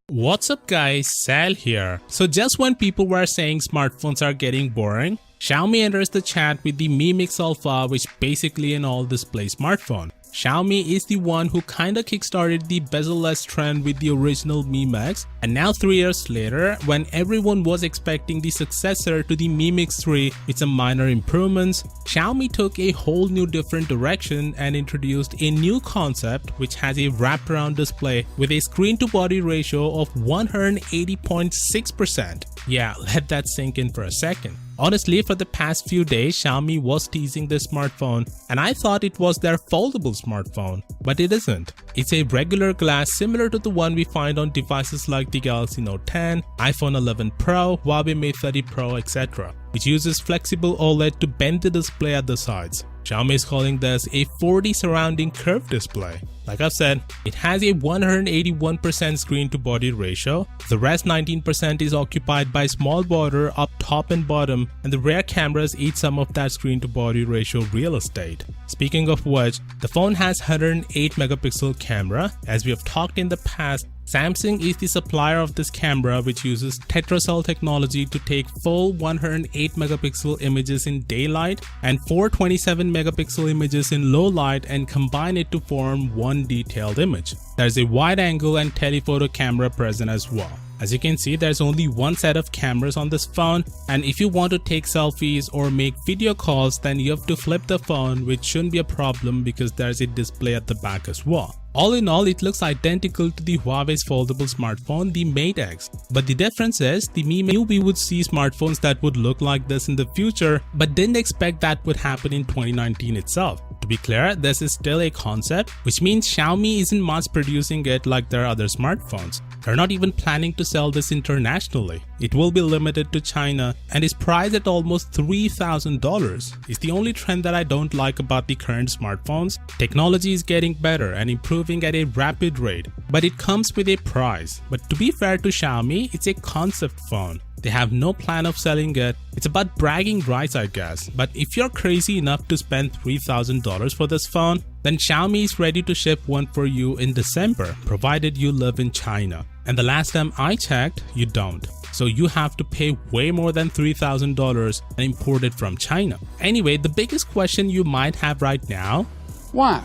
What's up guys, Sal here. So just when people were saying smartphones are getting boring, Xiaomi enters the chat with the Mi Mix Alpha, which basically an all-display smartphone. Xiaomi is the one who kinda kickstarted the bezel-less trend with the original Mi Mix, and now 3 years later, when everyone was expecting the successor to the Mi Mix 3 with some minor improvements, Xiaomi took a whole new different direction and introduced a new concept which has a wraparound display with a screen-to-body ratio of 180.6%. Yeah, let that sink in for a second. Honestly, for the past few days, Xiaomi was teasing this smartphone and I thought it was their foldable smartphone, but it isn't. It's a regular glass similar to the one we find on devices like the Galaxy Note 10, iPhone 11 Pro, Huawei Mate 30 Pro, etc. It uses flexible OLED to bend the display at the sides. Xiaomi is calling this a 4D surrounding curved display. Like I've said, it has a 181% screen to body ratio. The rest 19% is occupied by small border up top and bottom, and the rear cameras eat some of that screen to body ratio real estate. Speaking of which, the phone has 108 megapixel camera. As we have talked in the past, Samsung is the supplier of this camera, which uses tetracell technology to take full 108 megapixel images in daylight and 427 megapixel images in low light and combine it to form one detailed image. There's a wide angle and telephoto camera present as well. As you can see, there's only one set of cameras on this phone, and if you want to take selfies or make video calls, then you have to flip the phone, which shouldn't be a problem because there's a display at the back as well. All in all, it looks identical to the Huawei's foldable smartphone, the Mate X. But the difference is, the Mi knew we would see smartphones that would look like this in the future, but didn't expect that would happen in 2019 itself. To be clear, this is still a concept, which means Xiaomi isn't mass producing it like their other smartphones. They're not even planning to sell this internationally. It will be limited to China and is priced at almost $3,000. It's the only trend that I don't like about the current smartphones. Technology is getting better and improving at a rapid rate, but it comes with a price. But to be fair to Xiaomi, it's a concept phone. They have no plan of selling it. It's about bragging rights, I guess. But if you're crazy enough to spend $3,000 for this phone, then Xiaomi is ready to ship one for you in December, provided you live in China. And the last time I checked, you don't. So you have to pay way more than $3,000 and import it from China. Anyway, the biggest question you might have right now: Why?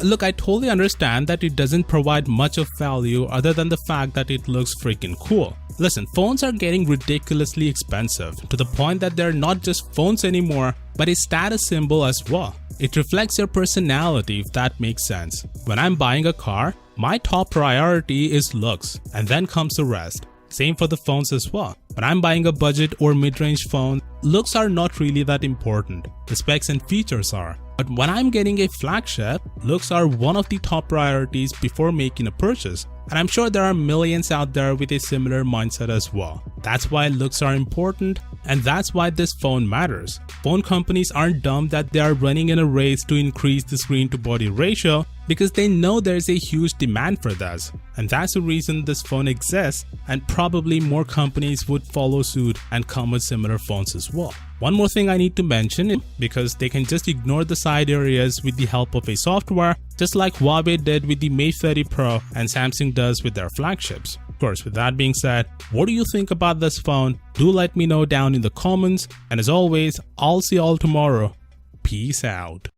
Look, I totally understand that it doesn't provide much of value other than the fact that it looks freaking cool. Listen, phones are getting ridiculously expensive to the point that they're not just phones anymore, but a status symbol as well. It reflects your personality, if that makes sense. When I'm buying a car, my top priority is looks, and then comes the rest. Same for the phones as well. When I'm buying a budget or mid-range phone, looks are not really that important. The specs and features are. But when I'm getting a flagship, looks are one of the top priorities before making a purchase. And I'm sure there are millions out there with a similar mindset as well. That's why looks are important, and that's why this phone matters. Phone companies aren't dumb that they are running in a race to increase the screen to body ratio, because they know there's a huge demand for this. And that's the reason this phone exists, and probably more companies would follow suit and come with similar phones as well. One more thing I need to mention, because they can just ignore the side areas with the help of a software, just like Huawei did with the Mate 30 Pro and Samsung does with their flagships. Of course, with that being said, what do you think about this phone? Do let me know down in the comments, and as always, I'll see you all tomorrow. Peace out.